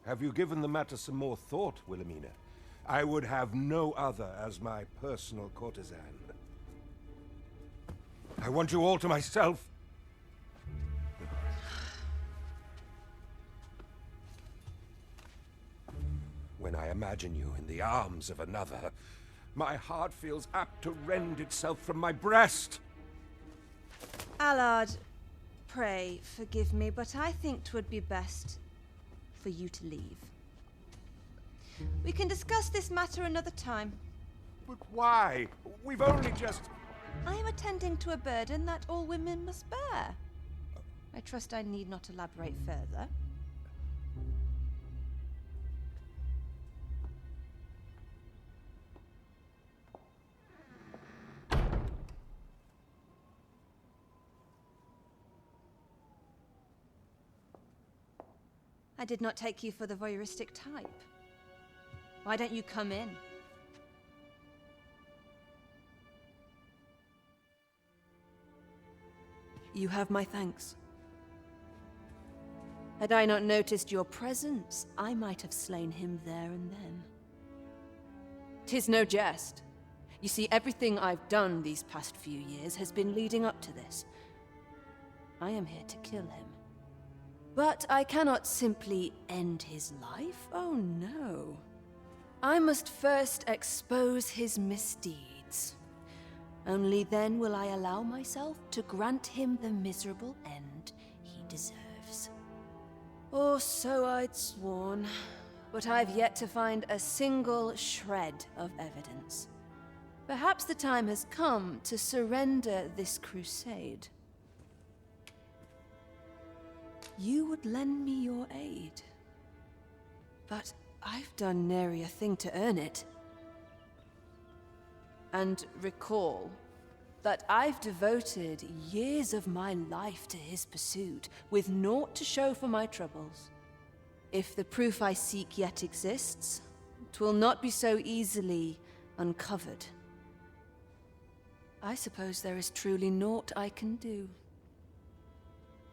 Have you given the matter some more thought, Wilhelmina? I would have no other as my personal courtesan. I want you all to myself. When I imagine you in the arms of another, my heart feels apt to rend itself from my breast. Allard, pray forgive me, but I think 'twould be best for you to leave. We can discuss this matter another time. But why? We've only just... I am attending to a burden that all women must bear. I trust I need not elaborate further. I did not take you for the voyeuristic type. Why don't you come in? You have my thanks. Had I not noticed your presence, I might have slain him there and then. 'Tis no jest. You see, everything I've done these past few years has been leading up to this. I am here to kill him. But I cannot simply end his life. Oh no. I must first expose his misdeeds. Only then will I allow myself to grant him the miserable end he deserves. Or so I'd sworn, but I've yet to find a single shred of evidence. Perhaps the time has come to surrender this crusade. You would lend me your aid. But I've done nary a thing to earn it. And recall that I've devoted years of my life to his pursuit, with naught to show for my troubles. If the proof I seek yet exists, 'twill not be so easily uncovered. I suppose there is truly naught I can do.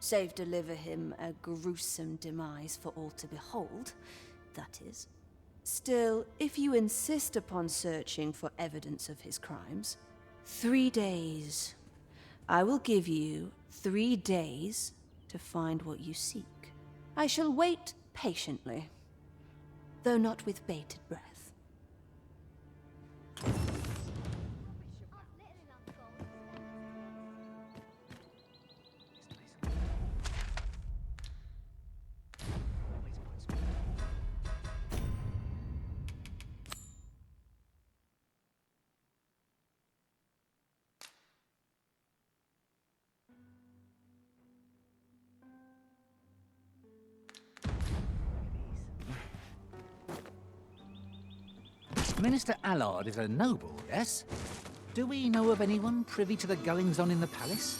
Save deliver him a gruesome demise for all to behold, that is. Still, if you insist upon searching for evidence of his crimes, 3 days. I will give you 3 days to find what you seek. I shall wait patiently, though not with bated breath. Minister Allard is a noble, yes? Do we know of anyone privy to the goings-on in the palace?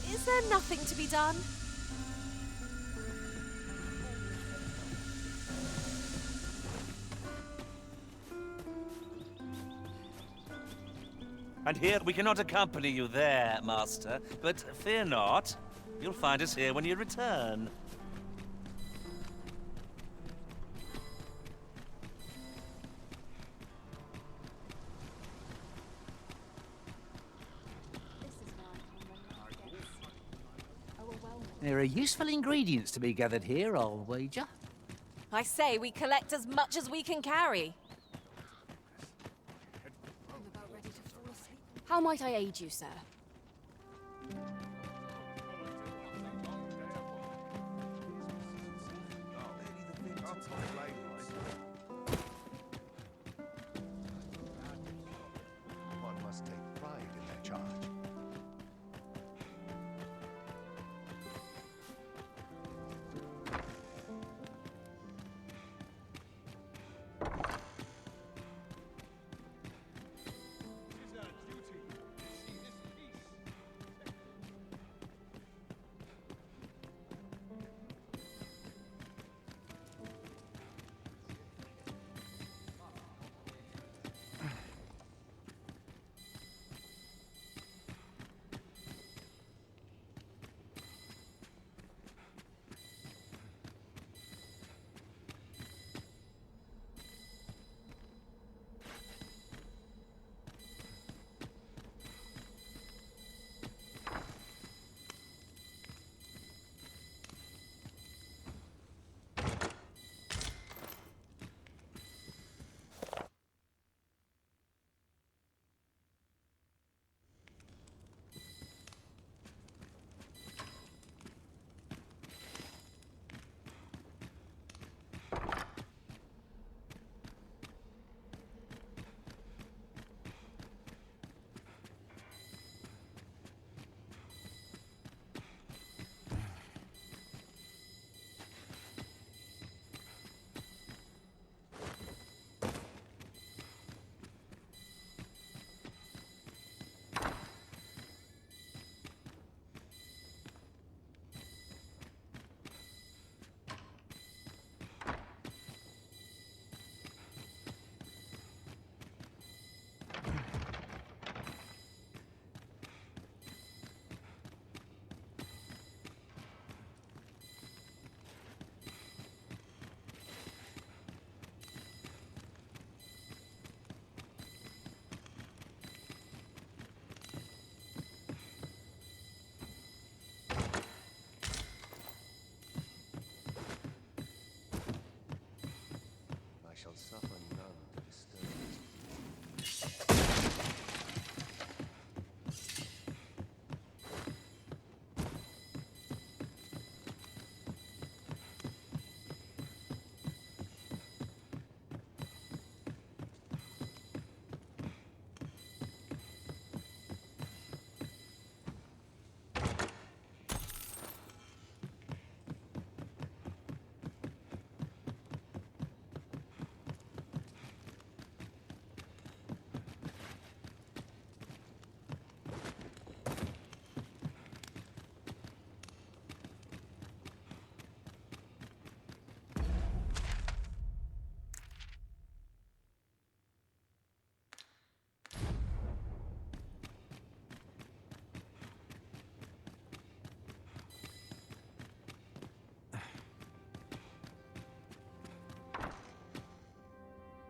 Is there nothing to be done? And here we cannot accompany you there, Master, but fear not. You'll find us here when you return. There are useful ingredients to be gathered here, I'll wager. I say we collect as much as we can carry. How might I aid you, sir? One must take pride in their charge.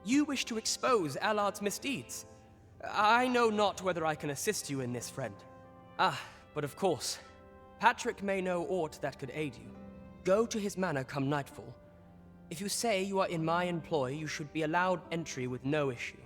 You wish to expose Allard's misdeeds. I know not whether I can assist you in this, friend. But of course, Patrick may know aught that could aid you. Go to his manor come nightfall. If you say you are in my employ, you should be allowed entry with no issue.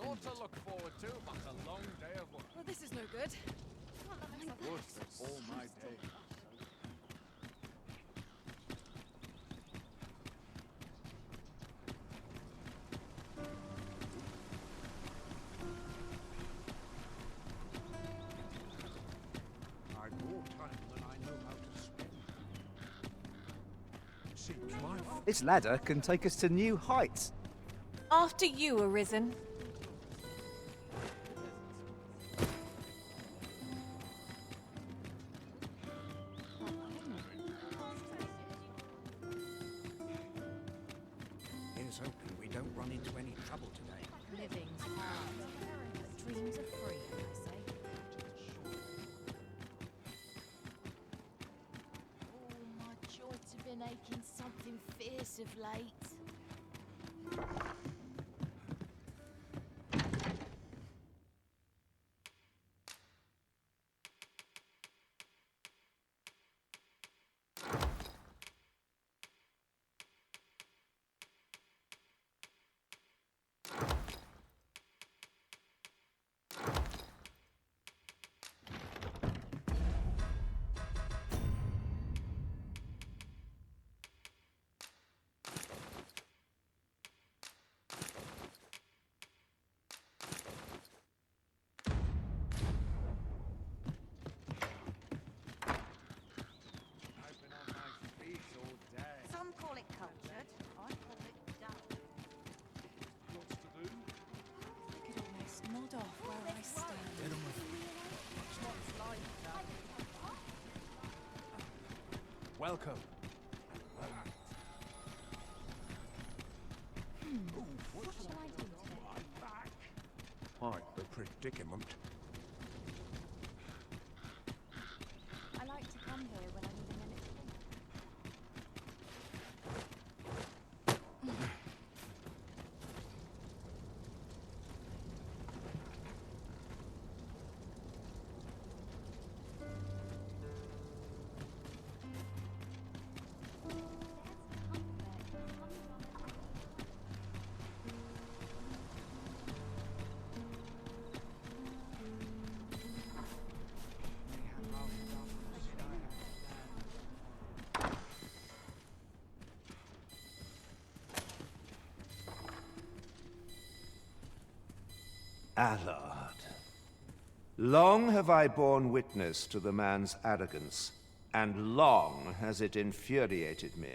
Not to look forward to, but a long day of work. Well, this is no good. All my day. I've more time than I know how to spend. Seems my This ladder can take us to new heights. After you, Arisen. Here's hoping we don't run into any trouble today. Living's hard, but dreams are free, I say. Oh, my joints have been aching something fierce of late. Some call it cultured, I call it dull. I could almost nod off where I stand. Welcome. What shall I do today? Quite the predicament. I like to come here when I need a minute to think. Allard. Long have I borne witness to the man's arrogance, and long has it infuriated me.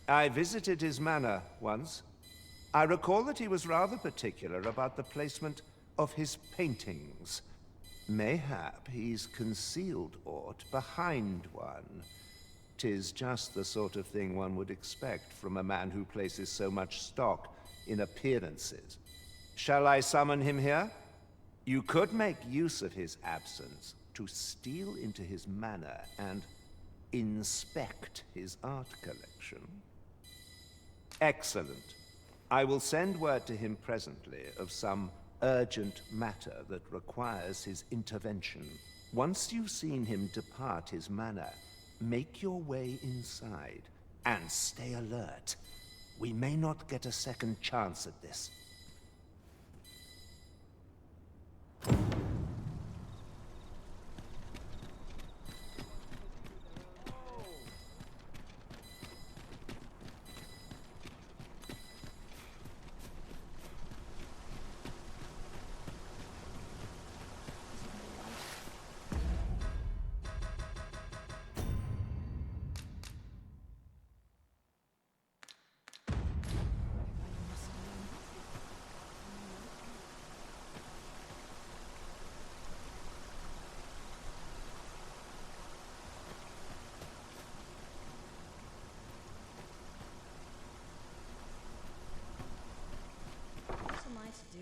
I visited his manor once. I recall that he was rather particular about the placement of his paintings. Mayhap he's concealed aught behind one. 'Tis just the sort of thing one would expect from a man who places so much stock in appearances. Shall I summon him here? You could make use of his absence to steal into his manor and inspect his art collection. Excellent. I will send word to him presently of some urgent matter that requires his intervention. Once you've seen him depart his manor, make your way inside and stay alert. We may not get a second chance at this.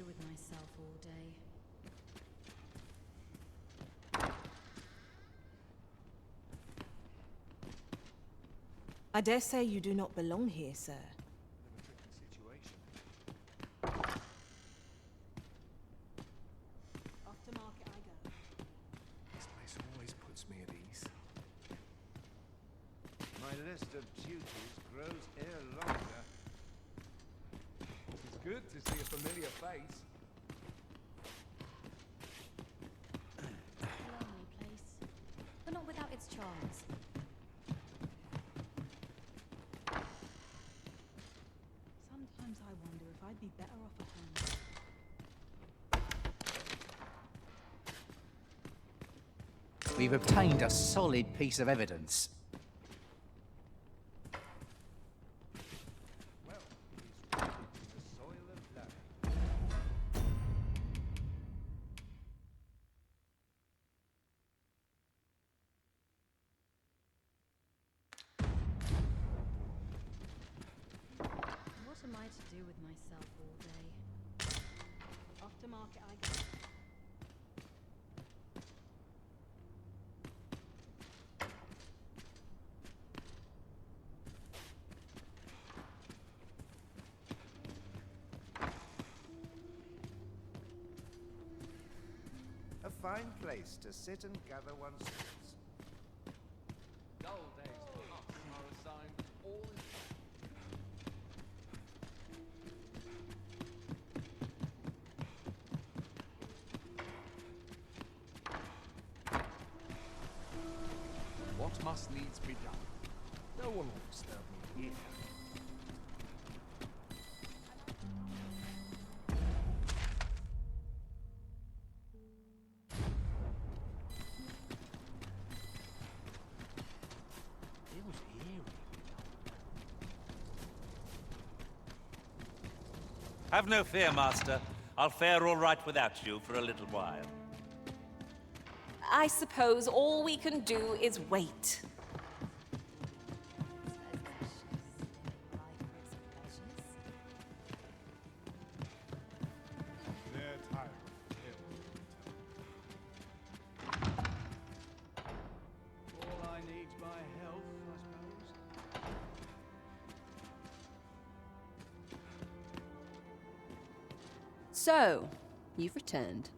with myself all day. I dare say you do not belong here, sir. Off to market I go. This place always puts me at ease. My list of duties grows ere longer. It's good to see a familiar face. Lonely place, but not without its charms. Sometimes I wonder if I'd be better off at home. We've obtained a solid piece of evidence. Well, he's rooted in the soil of life. What am I to do with myself all day? Off to market I go. A fine place to sit and gather one's thoughts. Dull days for us are assigned all in what must needs be done. No one will disturb me here. Feels eerie. Have no fear, Master. I'll fare all right without you for a little while. I suppose all we can do is wait. They're tired of All I need's my health, I suppose. So, you've returned.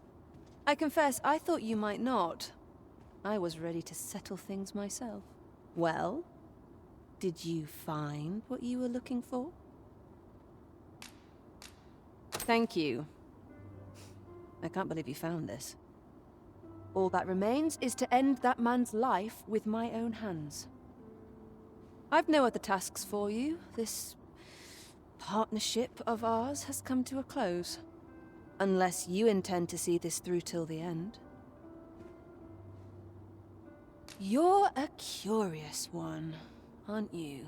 I confess, I thought you might not. I was ready to settle things myself. Well, did you find what you were looking for? Thank you. I can't believe you found this. All that remains is to end that man's life with my own hands. I've no other tasks for you. This partnership of ours has come to a close. Unless you intend to see this through till the end. You're a curious one, aren't you?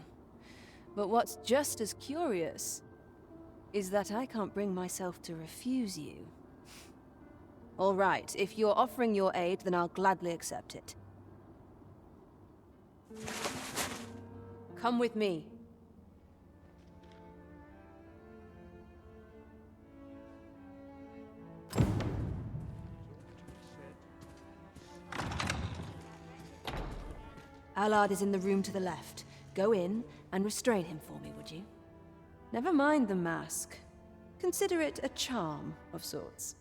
But what's just as curious is that I can't bring myself to refuse you. All right, if you're offering your aid, then I'll gladly accept it. Come with me. Allard is in the room to the left. Go in and restrain him for me, would you? Never mind the mask. Consider it a charm of sorts.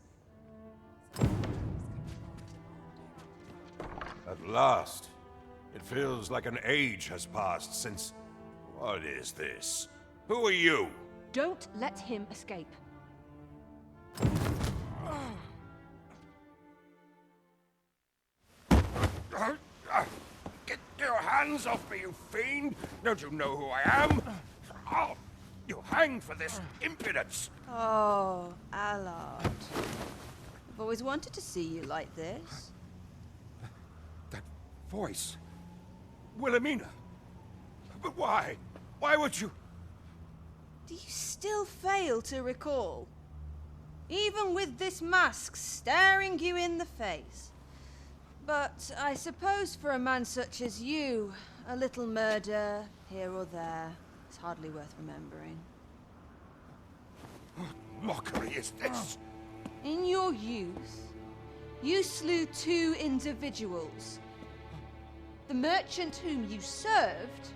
At last. It feels like an age has passed since... What is this? Who are you? Don't let him escape. Get your hands off me, you fiend! Don't you know who I am? Oh, you hang for this impudence! Oh, Allard. I've always wanted to see you like this. That voice... Wilhelmina! But why? Why would you... Do you still fail to recall? Even with this mask staring you in the face. But I suppose for a man such as you, a little murder here or there is hardly worth remembering. What mockery is this? In your youth, you slew 2 individuals. The merchant whom you served,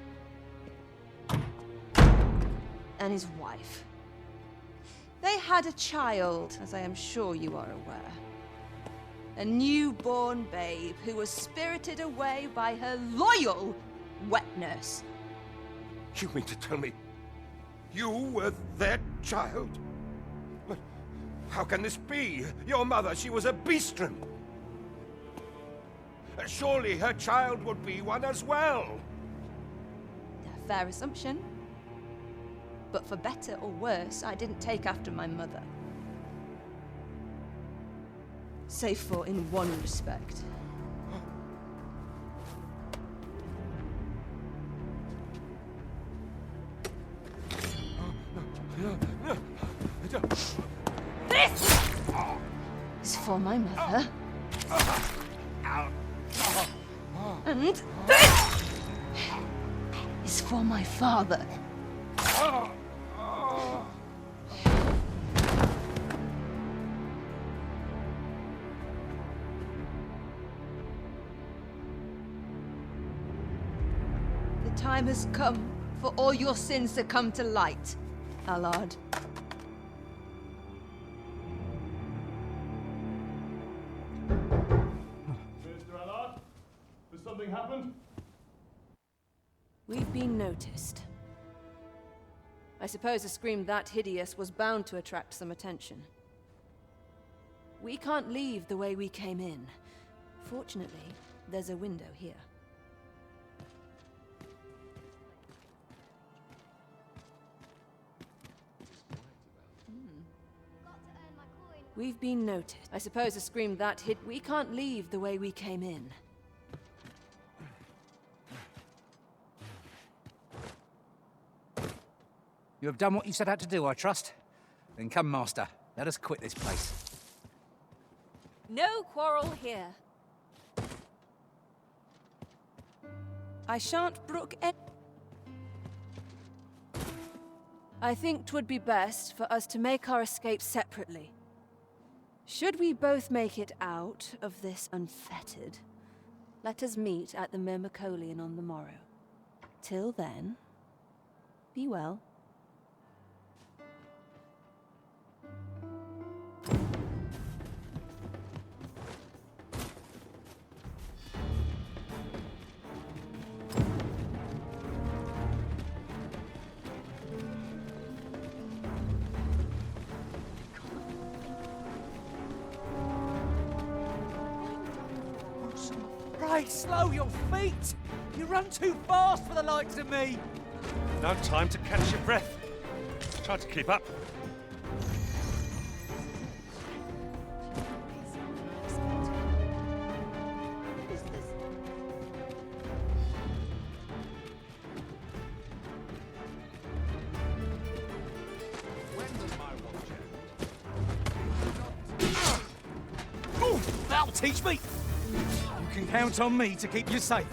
and his wife. They had a child, as I am sure you are aware. A newborn babe who was spirited away by her loyal wet nurse. You mean to tell me you were their child? But how can this be? Your mother, she was a beastren. Surely her child would be one as well. A fair assumption. But for better or worse, I didn't take after my mother. Save for in one respect. This is for my mother. And this is for my father. The time has come for all your sins to come to light, Allard. Mr. Allard, has something happened? We've been noticed. I suppose a scream that hideous was bound to attract some attention. We can't leave the way we came in. Fortunately, there's a window here. We've been noticed. I suppose a scream that hid. We can't leave the way we came in. You have done what you set out to do, I trust? Then come, Master. Let us quit this place. No quarrel here. I shan't brook it. I think 'twould be best for us to make our escape separately. Should we both make it out of this unfettered, let us meet at the Myrmecolian on the morrow. Till then, be well. Right, slow your feet! You run too fast for the likes of me! No time to catch your breath. Try to keep up. When does my watch end? Ooh, that'll teach me! You can count on me to keep you safe.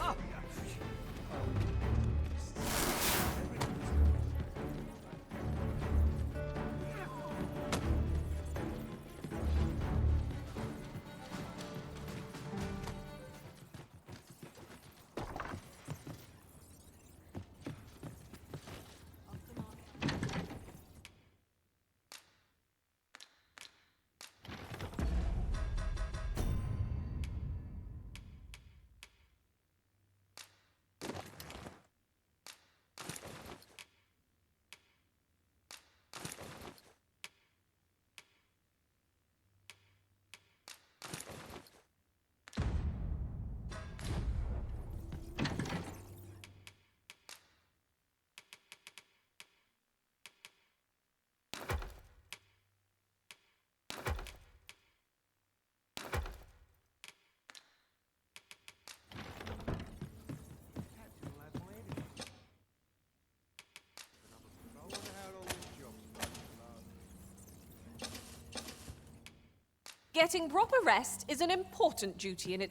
Getting proper rest is an important duty in it.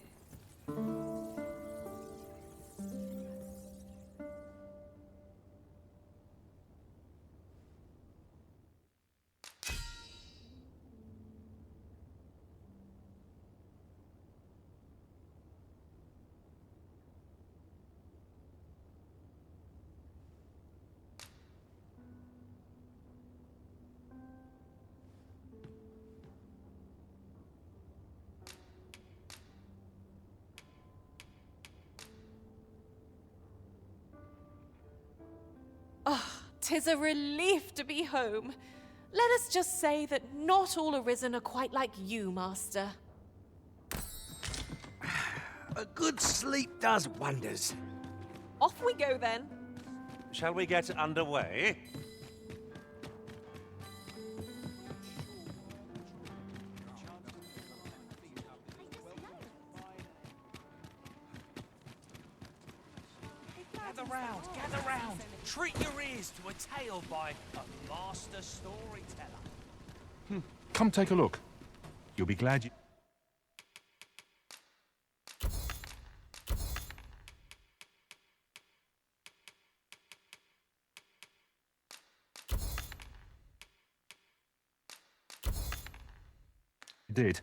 'Tis a relief to be home. Let us just say that not all Arisen are quite like you, Master. A good sleep does wonders. Off we go then. Shall we get underway? Gather round. Treat your ears to a tale by a master storyteller. Come take a look. You'll be glad you... did.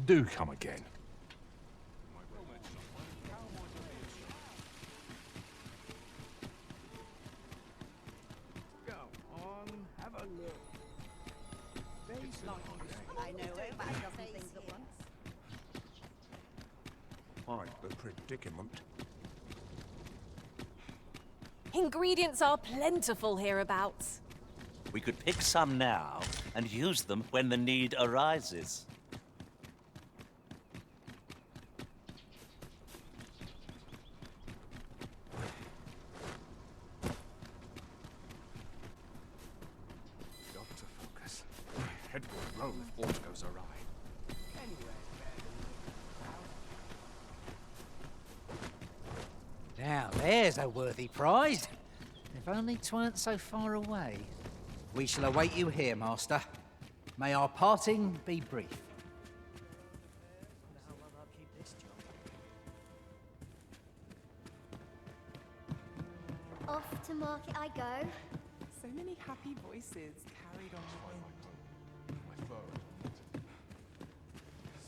Do come again. Go on, have a look. I know about a dozen things at once. Quite the predicament. Ingredients are plentiful hereabouts. We could pick some now and use them when the need arises. Got to focus. My head will roll if aught goes awry. Now, there's a worthy prize. If only 'tweren't so far away. We shall await you here, Master. May our parting be brief. Off to market I go. So many happy voices carried on the wind. My foe.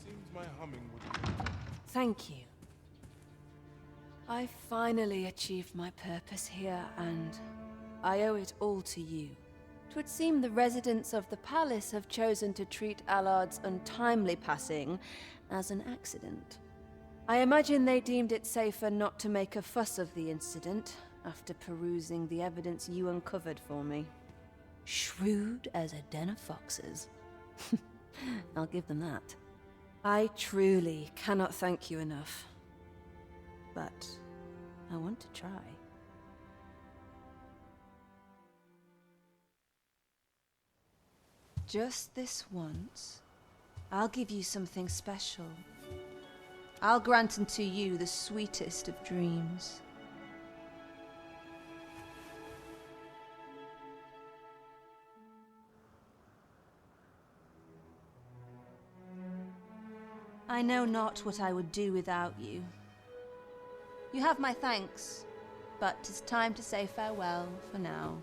Seems my humming would... Thank you. I finally achieved my purpose here, and I owe it all to you. 'Twould seem the residents of the palace have chosen to treat Allard's untimely passing as an accident. I imagine they deemed it safer not to make a fuss of the incident after perusing the evidence you uncovered for me. Shrewd as a den of foxes. I'll give them that. I truly cannot thank you enough. But I want to try. Just this once, I'll give you something special. I'll grant unto you the sweetest of dreams. I know not what I would do without you. You have my thanks, but 'tis time to say farewell for now.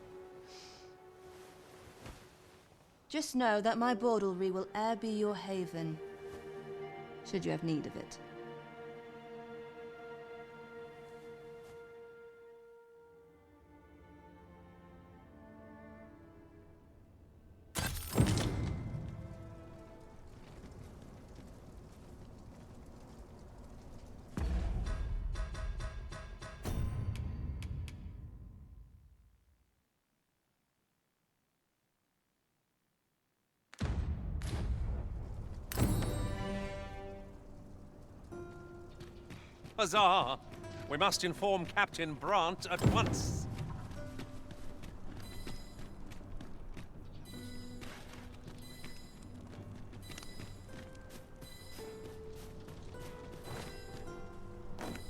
Just know that my baudelry will e'er be your haven, should you have need of it. Huzzah! We must inform Captain Brant at once.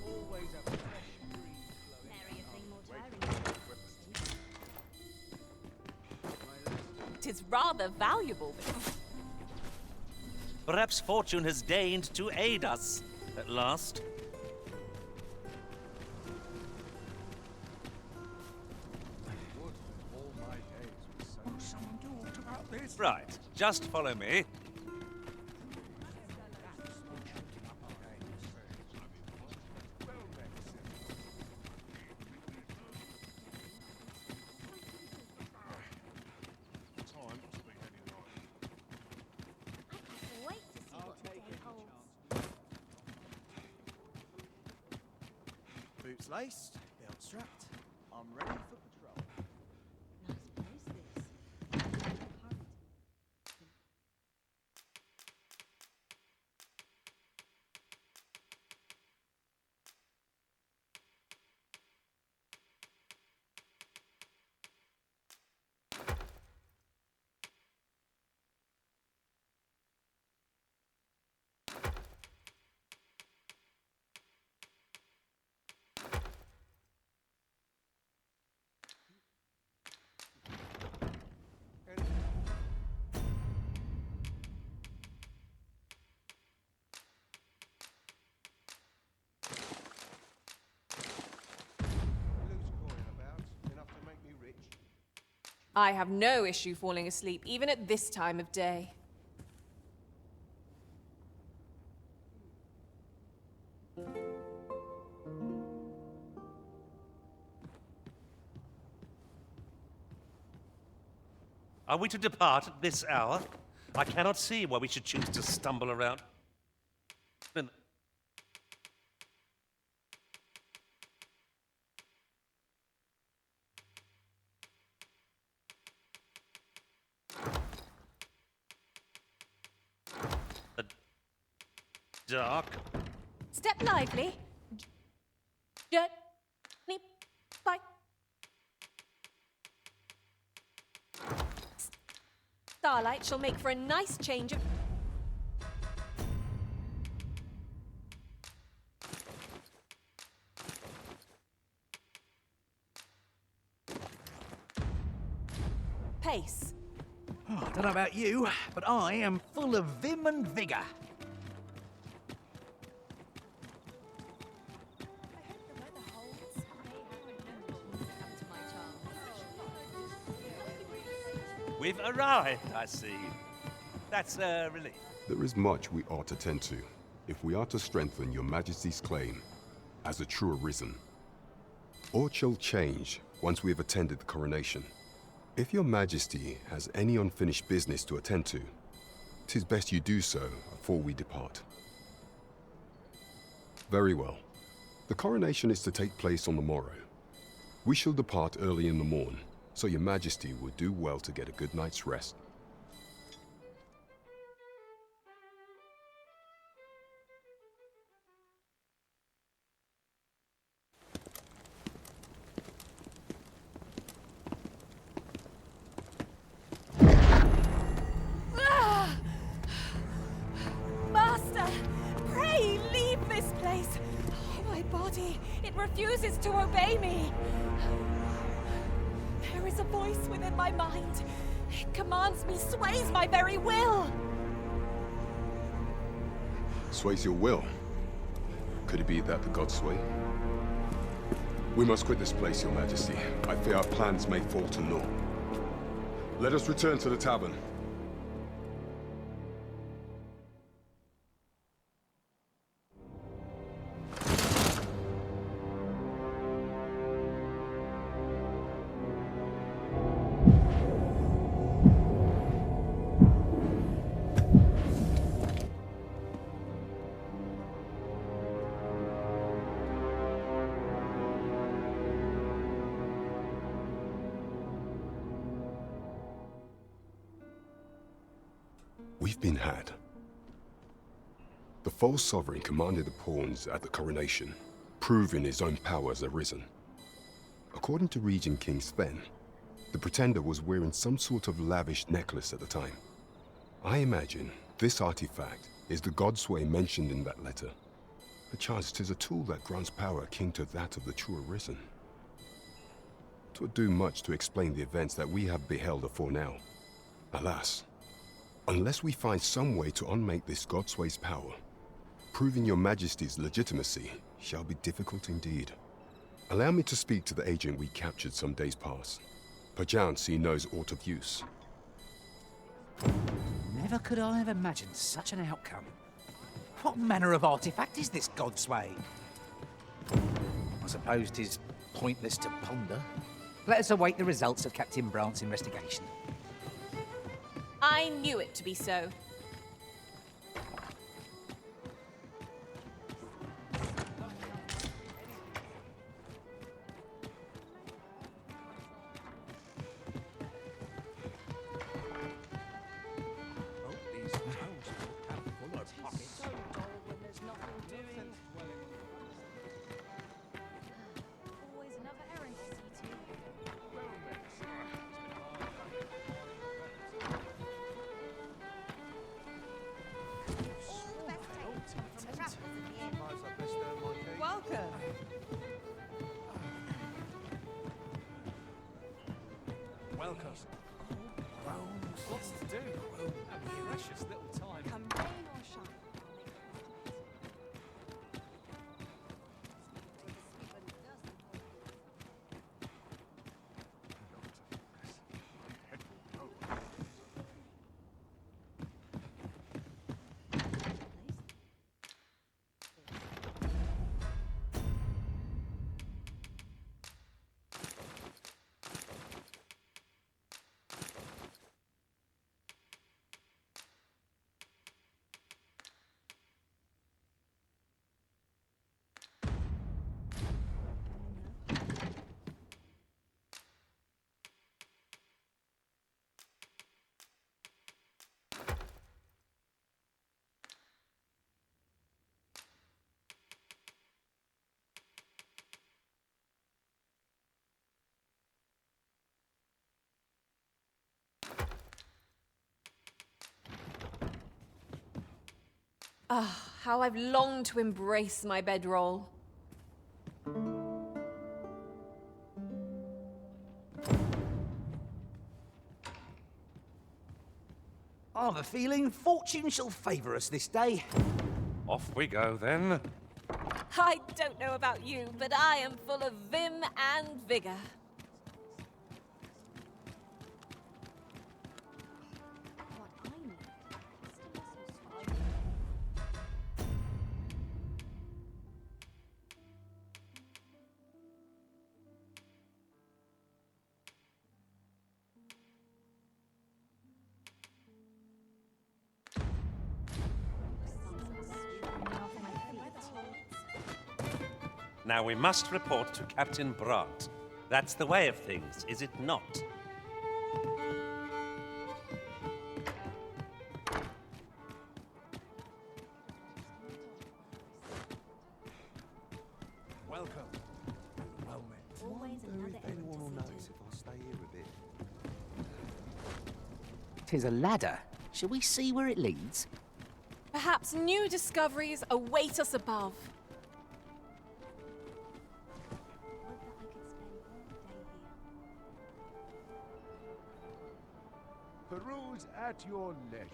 Always a fresh breeze flowing. Nary a thing more tiring. 'Tis rather valuable. Perhaps fortune has deigned to aid us at last. Would all my days Right, just follow me. Wait to see what the day holds. Boots laced, belt strapped. I'm ready for patrol. I have no issue falling asleep, even at this time of day. Are we to depart at this hour? I cannot see why we should choose to stumble around. The dark. Step lively. Gently. Bye. Starlight shall make for a nice change of... pace. Oh, I don't know about you, but I am full of vim and vigour. We've arrived, I see. That's a relief. There is much we ought to tend to, if we are to strengthen your Majesty's claim as a true Arisen. Aught shall change once we have attended the coronation. If your Majesty has any unfinished business to attend to, 'tis best you do so before we depart. Very well. The coronation is to take place on the morrow. We shall depart early in the morn, so your Majesty would do well to get a good night's rest. Master, pray leave this place. Oh, my body, it refuses to obey me. There is a voice within my mind. It commands me, sways my very will. Sways your will? Could it be that the gods sway? We must quit this place, your Majesty. I fear our plans may fall to naught. Let us return to the tavern. We've been had. The false sovereign commanded the pawns at the coronation, proving his own power as Arisen. According to Regent King Sven, the pretender was wearing some sort of lavish necklace at the time. I imagine this artifact is the Godsway mentioned in that letter. Perchance 'tis a tool that grants power akin to that of the true Arisen. 'Twould do much to explain the events that we have beheld afore now. Alas, unless we find some way to unmake this Godsway's power, proving your Majesty's legitimacy shall be difficult indeed. Allow me to speak to the agent we captured some days past. Perchance he knows aught of use. Never could I have imagined such an outcome. What manner of artifact is this God's Way? I suppose 'tis pointless to ponder. Let us await the results of Captain Brant's investigation. I knew it to be so. Always another errand to see to. Welcome. Welcome. Lots to do. A precious little time. Come rain or shine. Ah, how I've longed to embrace my bedroll. I've a feeling fortune shall favour us this day. Off we go, then. I don't know about you, but I am full of vim and vigor. Now we must report to Captain Brant. That's the way of things, is it not? Welcome. Well met. Wonder if anyone will notice if I stay here a bit. 'Tis a ladder. Shall we see where it leads? Perhaps new discoveries await us above. Peruse at your leisure.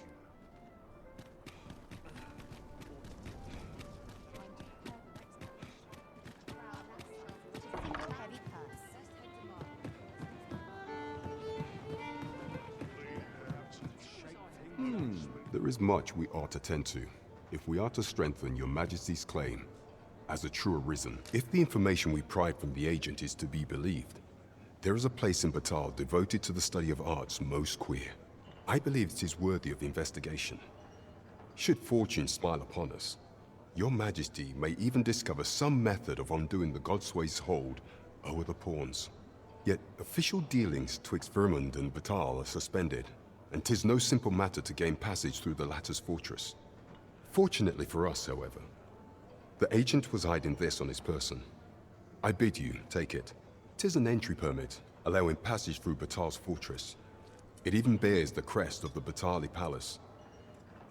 There is much we ought to tend to, if we are to strengthen your Majesty's claim as a true Arisen. If the information we pry from the agent is to be believed, there is a place in Batal devoted to the study of arts most queer. I believe it is worthy of investigation. Should fortune smile upon us, your Majesty may even discover some method of undoing the Godsway's hold over the pawns. Yet official dealings twixt Vermund and Batal are suspended, and 'tis no simple matter to gain passage through the latter's fortress. Fortunately for us, however, the agent was hiding this on his person. I bid you take it. 'Tis an entry permit, allowing passage through Batal's fortress. It even bears the crest of the Batali Palace.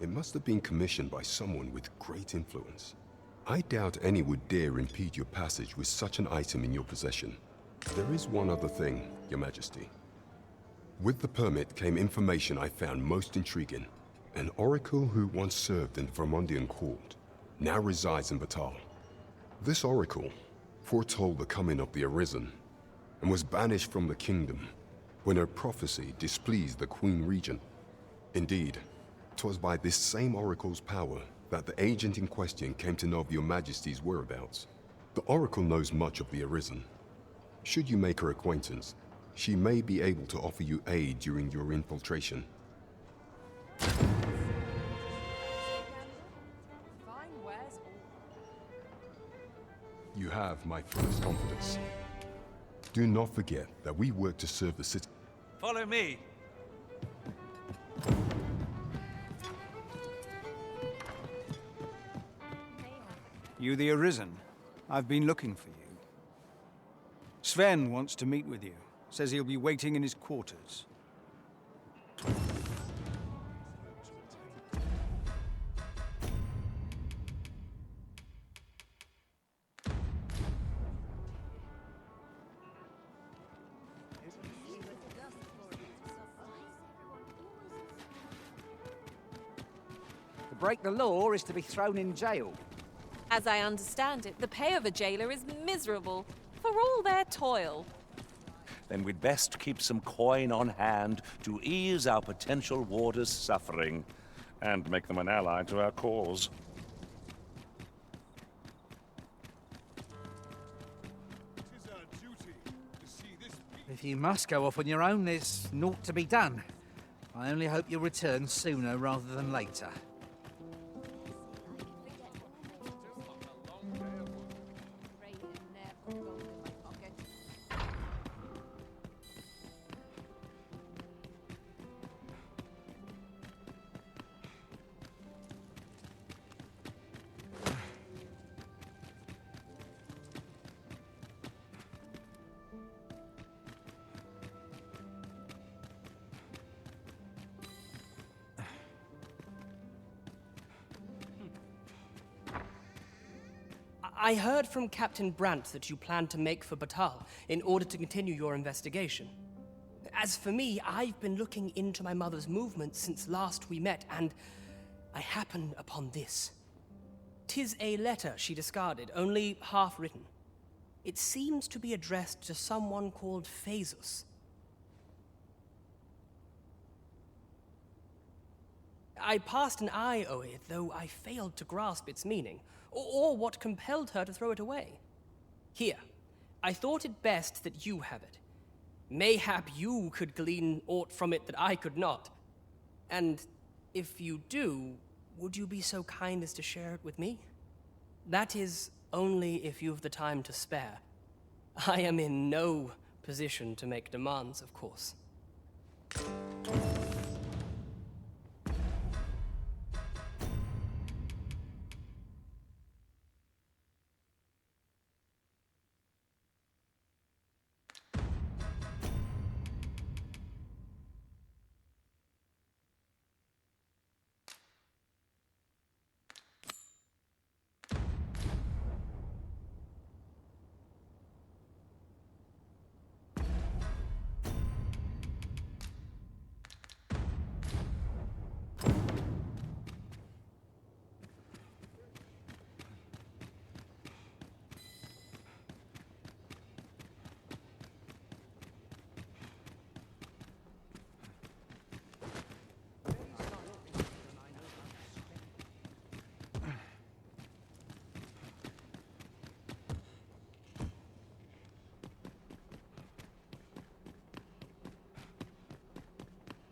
It must have been commissioned by someone with great influence. I doubt any would dare impede your passage with such an item in your possession. There is one other thing, Your Majesty. With the permit came information I found most intriguing. An oracle who once served in the Vermundian court now resides in Batal. This oracle foretold the coming of the Arisen and was banished from the kingdom when her prophecy displeased the Queen Regent. Indeed, 'twas by this same oracle's power that the agent in question came to know of your majesty's whereabouts. The oracle knows much of the Arisen. Should you make her acquaintance, she may be able to offer you aid during your infiltration. You have my fullest confidence. Do not forget that we work to serve the city. Follow me. You the Arisen? I've been looking for you. Sven wants to meet with you. Says he'll be waiting in his quarters. To break the law is to be thrown in jail. As I understand it, the pay of a jailer is miserable, for all their toil. Then we'd best keep some coin on hand to ease our potential warders' suffering, and make them an ally to our cause. If you must go off on your own, there's naught to be done. I only hope you'll return sooner rather than later. I heard from Captain Brandt that you plan to make for Batal in order to continue your investigation. As for me, I've been looking into my mother's movements since last we met, and I happen upon this. 'Tis a letter she discarded, only half written. It seems to be addressed to someone called Phaesus. I passed an eye o'er it, though I failed to grasp its meaning, or what compelled her to throw it away. Here, I thought it best that you have it. Mayhap you could glean aught from it that I could not. And if you do, would you be so kind as to share it with me? That is, only if you've the time to spare. I am in no position to make demands, of course.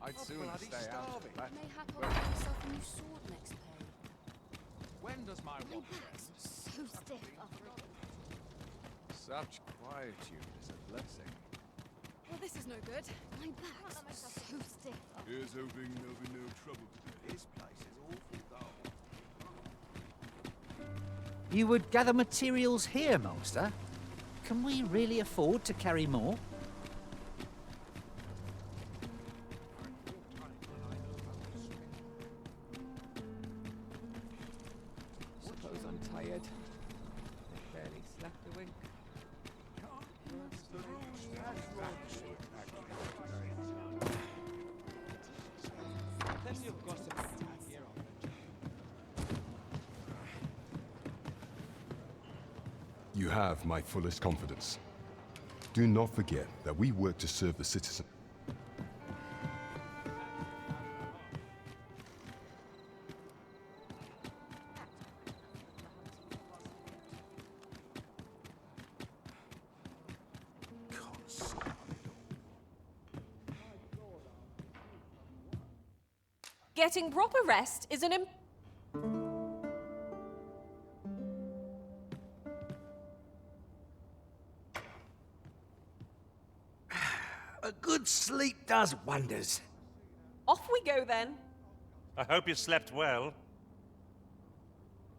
I'd sooner stay out of that. Mayhap I'll buy myself a new sword next pay. When does my My watch back's so stiff after it. Such quietude is a blessing. Well, this is no good. My back's so stiff. Here's hoping there'll be no trouble today. This place is awful dull. You would gather materials here, Master? Can we really afford to carry more? Suppose I'm tired. Barely slept a wink. Plenty of gossip here on You have my fullest confidence. Do not forget that we work to serve the citizen. Getting proper rest is an A good sleep does wonders. Off we go then. I hope you slept well.